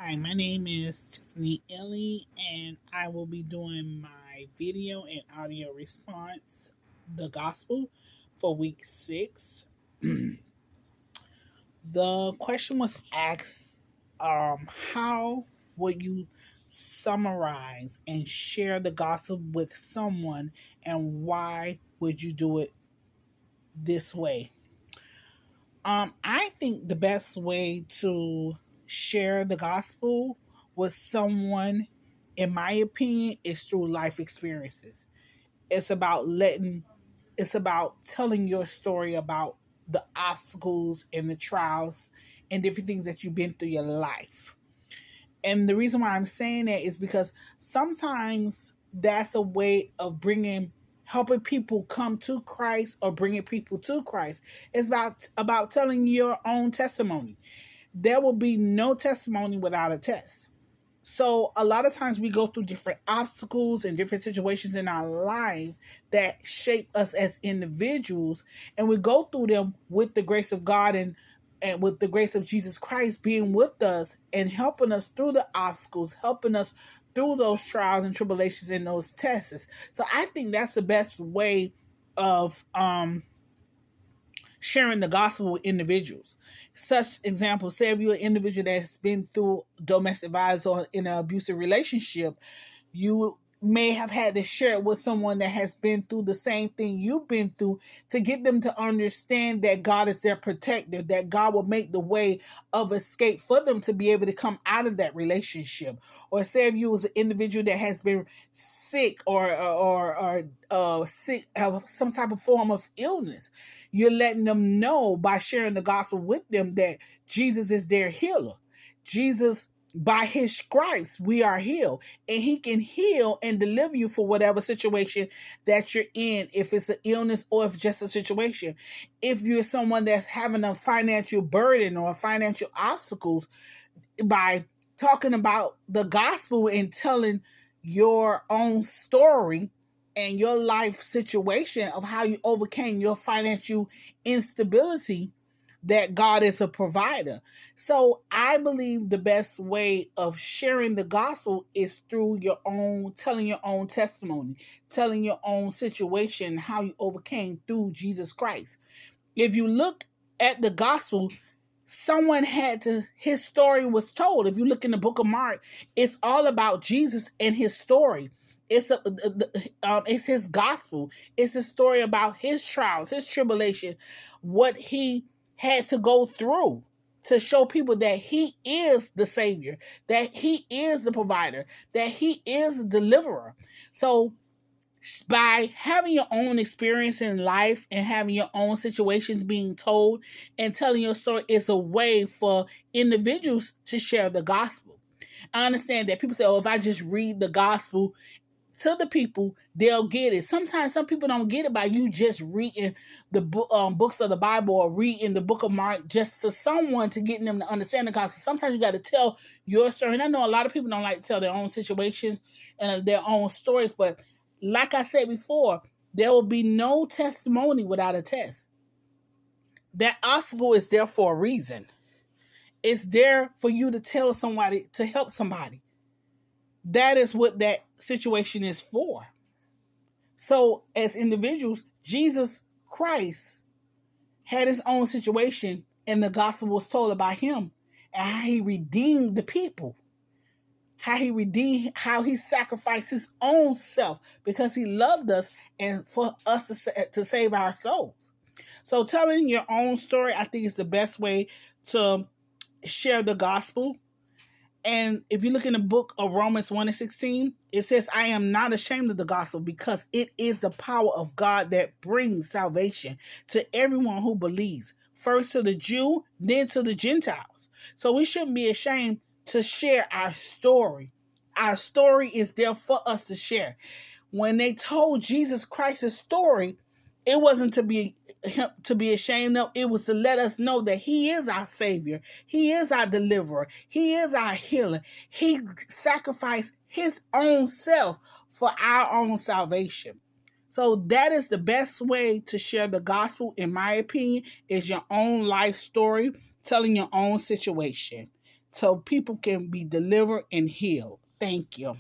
Hi, my name is Tiffany Ellie, and I will be doing my video and audio response, the gospel, for week 6. The question was asked, how would you summarize and share the gospel with someone, and why would you do it this way? I think the best way to share the gospel with someone, in my opinion, is through life experiences. It's about it's about telling your story about the obstacles and the trials and different things that you've been through your life. And the reason why I'm saying that is because sometimes that's a way of helping people come to Christ or bringing people to Christ. It's about telling your own testimony. There will be no testimony without a test. So a lot of times we go through different obstacles and different situations in our life that shape us as individuals, and we go through them with the grace of God and with the grace of Jesus Christ being with us and helping us through the obstacles, helping us through those trials and tribulations and those tests. So I think that's the best way of sharing the gospel with individuals. Such example, say if you're an individual that's been through domestic violence or in an abusive relationship, you may have had to share it with someone that has been through the same thing you've been through, to get them to understand that God is their protector, that God will make the way of escape for them to be able to come out of that relationship. Or say if you was an individual that has been sick or sick of some type of form of illness, you're letting them know by sharing the gospel with them that Jesus is their healer. Jesus, by his stripes, we are healed. And he can heal and deliver you for whatever situation that you're in, if it's an illness or if it's just a situation. If you're someone that's having a financial burden or financial obstacles, by talking about the gospel and telling your own story and your life situation of how you overcame your financial instability, that God is a provider. So I believe the best way of sharing the gospel is through telling your own testimony, telling your own situation, how you overcame through Jesus Christ. If you look at the gospel, his story was told. If you look in the book of Mark, it's all about Jesus and his story. It's his gospel. It's a story about his trials, his tribulation, what he had to go through to show people that he is the savior, that he is the provider, that he is the deliverer. So by having your own experience in life and having your own situations being told and telling your story is a way for individuals to share the gospel. I understand that people say, oh, if I just read the gospel to the people, they'll get it. Sometimes some people don't get it by you just reading the books of the Bible or reading the book of Mark just to someone, to getting them to understand the gospel. Sometimes you got to tell your story. And I know a lot of people don't like to tell their own situations and their own stories, but like I said before, there will be no testimony without a test. That obstacle is there for a reason. It's there for you to tell somebody, to help somebody. That is what that situation is for. So as individuals, Jesus Christ had his own situation, and the gospel was told about him and how he redeemed the people. How he sacrificed his own self because he loved us and for us to save our souls. So telling your own story, I think, is the best way to share the gospel. And if you look in the book of Romans 1:16, it says, I am not ashamed of the gospel, because it is the power of God that brings salvation to everyone who believes, first to the Jew, then to the Gentiles. So we shouldn't be ashamed to share our story. Our story is there for us to share. When they told Jesus Christ's story, it wasn't to be ashamed of. It was to let us know that he is our savior. He is our deliverer. He is our healer. He sacrificed his own self for our own salvation. So that is the best way to share the gospel, in my opinion, is your own life story, telling your own situation. so people can be delivered and healed. Thank you.